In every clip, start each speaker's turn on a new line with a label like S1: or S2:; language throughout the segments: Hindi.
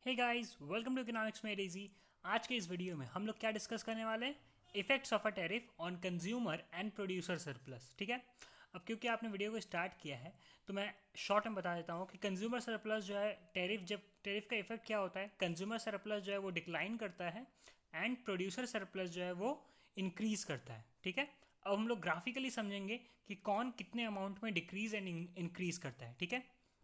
S1: Hey guys, welcome to economics में इजी। आज के इस वीडियो में हम लोग क्या डिस्कस करने वाले हैं? Effects of a tariff on consumer and producer surplus. ठीक है। अब क्योंकि आपने वीडियो को स्टार्ट किया है तो मैं शॉर्ट में बता देता हूँ कि कंज्यूमर सरप्लस जो है टैरिफ का इफेक्ट क्या होता है। कंज्यूमर सरप्लस जो है वो डिक्लाइन करता है एंड प्रोड्यूसर सरप्लस जो है वो इंक्रीज करता है। ठीक है। अब हम लोग ग्राफिकली समझेंगे कि कौन कितने अमाउंट में डिक्रीज एंड इंक्रीज करता है। ठीक है।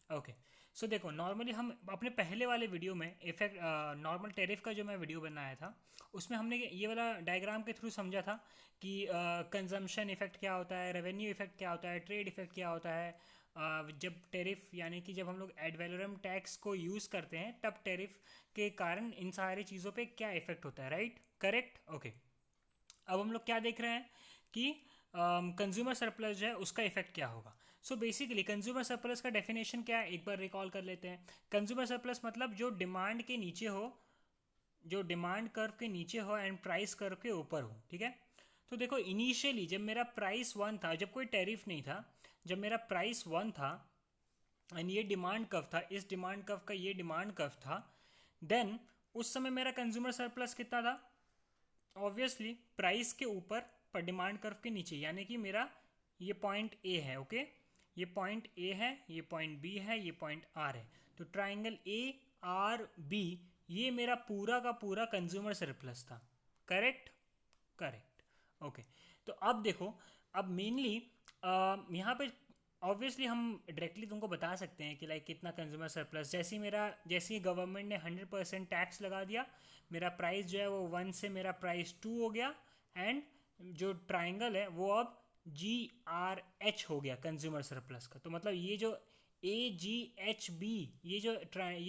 S1: ओके। सो देखो, नॉर्मली हम अपने पहले वाले वीडियो में इफेक्ट नॉर्मल टैरिफ का जो मैं वीडियो बनाया था उसमें हमने ये वाला डायग्राम के थ्रू समझा था कि कंजम्पशन इफेक्ट क्या होता है, रेवेन्यू इफेक्ट क्या होता है, ट्रेड इफेक्ट क्या होता है। जब टैरिफ यानी कि जब हम लोग एड वैलोरम टैक्स को यूज़ करते हैं तब टैरिफ के कारण इन सारी चीज़ों पे क्या इफेक्ट होता है। Right, correct, okay. अब हम लोग क्या देख रहे हैं कि कंज्यूमर सरप्लस जो है उसका इफेक्ट क्या होगा। सो बेसिकली कंज्यूमर सरप्लस का डेफिनेशन क्या है, एक बार रिकॉल कर लेते हैं। कंज्यूमर सरप्लस मतलब जो डिमांड के नीचे हो, जो डिमांड कर्व के नीचे हो एंड प्राइस कर्व के ऊपर हो। ठीक है। तो देखो, इनिशियली जब मेरा प्राइस वन था, जब कोई टैरिफ नहीं था, जब मेरा प्राइस वन था एंड ये डिमांड कर्व था, इस डिमांड कर्व का ये डिमांड कर्व था, देन उस समय मेरा कंज्यूमर सरप्लस कितना था? ऑब्वियसली प्राइस के ऊपर पर डिमांड कर्व के नीचे, यानी कि मेरा ये पॉइंट ए है। ओके, ये पॉइंट ए है, ये पॉइंट बी है, ये पॉइंट आर है। तो ट्राइंगल ए आर बी, ये मेरा पूरा का पूरा कंज्यूमर सरप्लस था। Correct, correct, okay. तो अब देखो, अब मेनली यहाँ पे ऑब्वियसली हम डायरेक्टली तुमको बता सकते हैं कि लाइक कितना कंज्यूमर सरप्लस। जैसे ही गवर्नमेंट ने 100% टैक्स लगा दिया, मेरा प्राइस जो है वो वन से मेरा प्राइस टू हो गया एंड जो ट्राइंगल है वो अब GRH हो गया कंज्यूमर सरप्लस का। तो मतलब ये जो AGHB, ये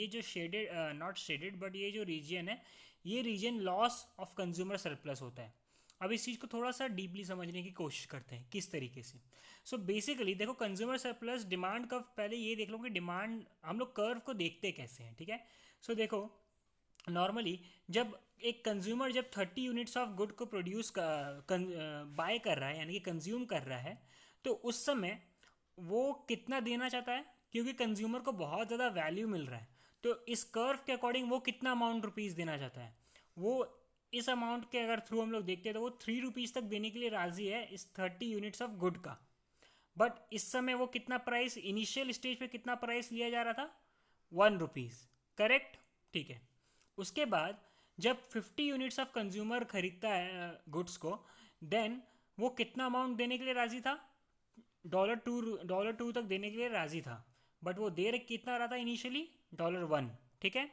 S1: जो शेडेड, नॉट शेडेड बट ये जो रीजन है, ये reason loss of consumer surplus होता है। अब इस चीज़ को थोड़ा सा डीपली समझने की कोशिश करते हैं किस तरीके से। सो बेसिकली देखो, कंज्यूमर सरप्लस डिमांड कर्व, पहले ये देख लो कि डिमांड, हम लोग कर्व को देखते कैसे हैं। ठीक है। सो देखो, नॉर्मली जब एक कंज्यूमर जब 30 यूनिट्स ऑफ गुड को प्रोड्यूस बाय कर रहा है यानी कि कंज्यूम कर रहा है, तो उस समय वो कितना देना चाहता है, क्योंकि कंज्यूमर को बहुत ज़्यादा वैल्यू मिल रहा है। तो इस कर्व के अकॉर्डिंग वो कितना अमाउंट रुपीज़ देना चाहता है, वो इस अमाउंट के अगर थ्रू हम लोग देखते हैं तो वो 3 रुपीज़ तक देने के लिए राजी है इस 30 यूनिट्स ऑफ गुड का। बट इस समय वो कितना प्राइस, इनिशियल स्टेज पे कितना प्राइस लिया जा रहा था? 1 रुपीज़। करेक्ट, ठीक है। उसके बाद जब 50 यूनिट्स ऑफ कंज्यूमर खरीदता है गुड्स को, देन वो कितना अमाउंट देने के लिए राजी था? डॉलर टू तक देने के लिए राजी था। बट वो दे कितना रहा था इनिशियली? $1। ठीक है।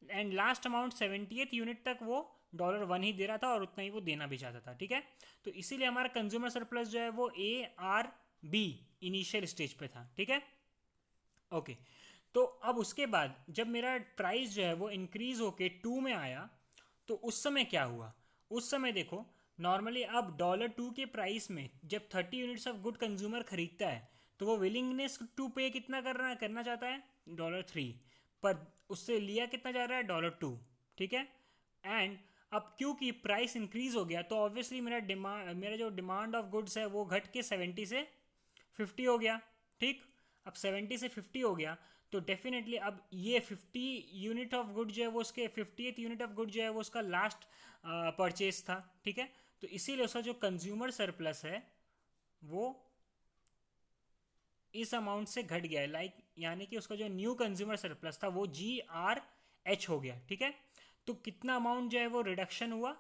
S1: And last amount 70th unit तक वो $1 ही दे रहा था और उतना ही वो देना भी चाहता था। ठीक है। तो इसीलिए हमारा कंज्यूमर सरप्लस जो है वो ARB इनिशियल स्टेज पे था। ठीक है, ओके। तो अब उसके बाद जब मेरा प्राइस जो है वो इंक्रीज होके 2 में आया, तो उस समय क्या हुआ? उस समय देखो, नॉर्मली अब $2 के प्राइस में जब 30 यूनिट्स ऑफ गुड कंज्यूमर खरीदता है तो वो विलिंगनेस टू पे कितना करना चाहता है? $3। पर उससे लिया कितना जा रहा है? $2। ठीक है। एंड अब क्योंकि प्राइस इंक्रीज हो गया तो ऑब्वियसली मेरा जो डिमांड ऑफ गुड्स है वो घट के 70 से 50 हो गया। ठीक। अब 70 से 50 हो गया तो डेफिनेटली अब ये 50 यूनिट ऑफ गुड जो है वो उसके 50th यूनिट ऑफ गुड जो है वो उसका लास्ट परचेज था। ठीक है। तो इसीलिए उसका जो कंज्यूमर सरप्लस है वो इस अमाउंट से घट गया है, यानी कि उसका जो न्यू कंज्यूमर सरप्लस था वो GRH हो गया। ठीक है। तो कितना अमाउंट जो है वो रिडक्शन हुआ?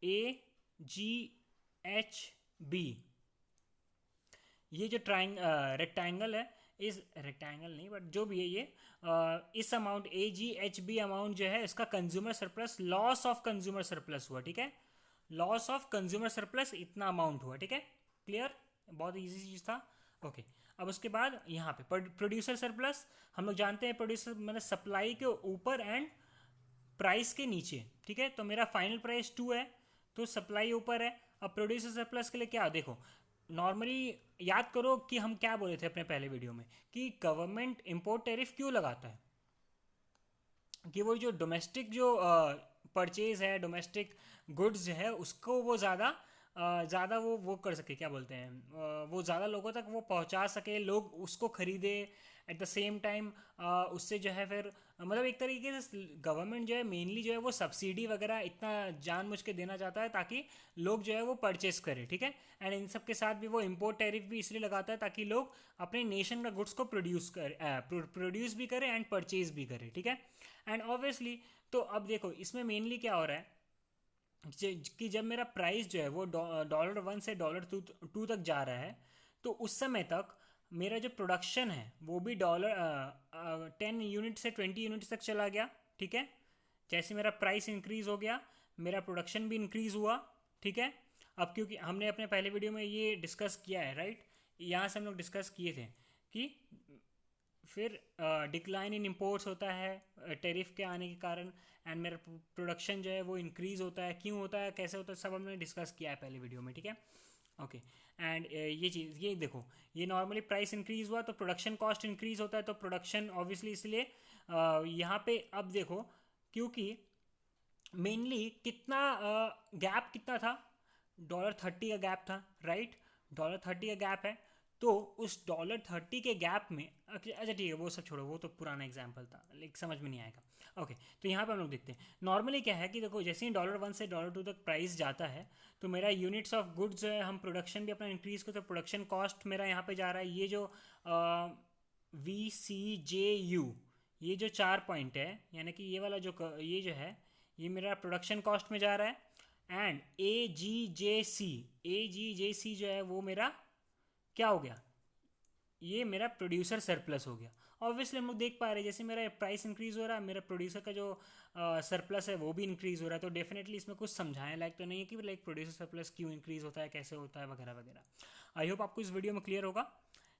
S1: AGHB, ये जो रेक्टेंगल है, इस रेक्टेंगल नहीं बट जो भी है ये, इस अमाउंट AGHB अमाउंट जो है इसका consumer surplus, loss of consumer surplus हुआ। ठीक है। लॉस ऑफ कंज्यूमर सरप्लस इतना अमाउंट हुआ। ठीक है, क्लियर, बहुत इजी चीज था। ओके। अब उसके बाद यहाँ पे प्रोड्यूसर सरप्लस, हम लोग जानते हैं प्रोड्यूसर मतलब सप्लाई के ऊपर एंड प्राइस के नीचे। ठीक है। तो मेरा फाइनल प्राइस 2 है तो सप्लाई ऊपर है। अब प्रोड्यूसर सरप्लस के लिए क्या, देखो नॉर्मली याद करो कि हम क्या बोले थे अपने पहले वीडियो में कि गवर्नमेंट इंपोर्ट टैरिफ क्यों लगाता है, कि वो जो डोमेस्टिक जो परचेज है, डोमेस्टिक गुड्स है उसको वो ज़्यादा ज़्यादा वो कर सके, क्या बोलते हैं, वो ज़्यादा लोगों तक वो पहुंचा सके, लोग उसको खरीदे एट द सेम टाइम। उससे जो है फिर मतलब एक तरीके से गवर्नमेंट जो है मेनली जो है वो सब्सिडी वगैरह इतना जानबूझ के देना चाहता है ताकि लोग जो है वो परचेस करें, ठीक है। एंड इन सब के साथ भी वो इम्पोर्ट टैरिफ भी इसलिए लगाता है ताकि लोग अपने नेशन का गुड्स को प्रोड्यूस भी करें एंड परचेज भी करें, ठीक है। एंड ऑब्वियसली तो अब देखो इसमें मेनली क्या हो रहा है कि जब मेरा प्राइस जो है वो $1 से $2 तक जा रहा है, तो उस समय तक मेरा जो प्रोडक्शन है वो भी 10 यूनिट से 20 यूनिट्स तक चला गया, ठीक है। जैसे मेरा प्राइस इंक्रीज हो गया, मेरा प्रोडक्शन भी इंक्रीज हुआ, ठीक है। अब क्योंकि हमने अपने पहले वीडियो में ये डिस्कस किया है, राइट, यहाँ से हम लोग डिस्कस किए थे कि फिर डिक्लाइन इन इम्पोर्ट्स होता है टेरिफ के आने के कारण, एंड मेरा प्रोडक्शन जो है वो इंक्रीज़ होता है, क्यों होता है, कैसे होता है, सब हमने डिस्कस किया है पहले वीडियो में, ठीक है। ओके। एंड ये चीज़ ये देखो, ये नॉर्मली प्राइस इंक्रीज़ हुआ तो प्रोडक्शन कॉस्ट इंक्रीज़ होता है, तो प्रोडक्शन ऑब्वियसली इसलिए यहाँ पे अब देखो, क्योंकि मेनली कितना गैप कितना था, $30 का गैप था, राइट। $30 का गैप है, तो उस $30 के गैप में अच्छा ठीक है वो सब छोड़ो, वो तो पुराना एग्जाम्पल था, लाइक समझ में नहीं आएगा। ओके, तो यहाँ पे हम लोग देखते हैं नॉर्मली क्या है कि देखो जैसे ही $1 से $2 तक प्राइस जाता है तो मेरा यूनिट्स ऑफ गुड्स जो है, हम प्रोडक्शन भी अपना इंक्रीज करते हैं, प्रोडक्शन कॉस्ट मेरा यहाँ पे जा रहा है, ये जो VCJU, ये जो 4 पॉइंट है, यानी कि ये वाला जो ये जो है ये मेरा प्रोडक्शन कॉस्ट में जा रहा है। एंड AGJC जो है वो मेरा क्या हो गया, ये मेरा प्रोड्यूसर सरप्लस हो गया। ऑब्वियसली हम लोग देख पा रहे हैं जैसे मेरा प्राइस इंक्रीज हो रहा है, मेरा प्रोड्यूसर का जो सरप्लस है वो भी इंक्रीज हो रहा है, तो डेफिनेटली इसमें कुछ समझाने लायक तो नहीं है कि लाइक प्रोड्यूसर सरप्लस क्यों इंक्रीज होता है, कैसे होता है, वगैरह वगैरह। आई होप आपको इस वीडियो में क्लियर होगा।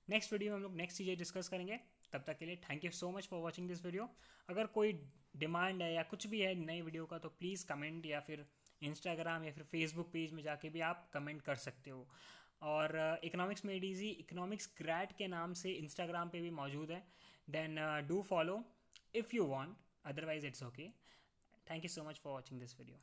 S1: नेक्स्ट वीडियो में हम लोग नेक्स्ट चीज़ें डिस्कस करेंगे। तब तक के लिए thank you so much for watching this video. अगर कोई डिमांड है या कुछ भी है नई वीडियो का तो प्लीज़ कमेंट, या फिर इंस्टाग्राम या फिर फेसबुक पेज में जाके भी आप कमेंट कर सकते हो। और economics made easy, economics grad के नाम से इंस्टाग्राम पे भी मौजूद है, then do follow if you want, otherwise it's okay. Thank you so much for watching this video.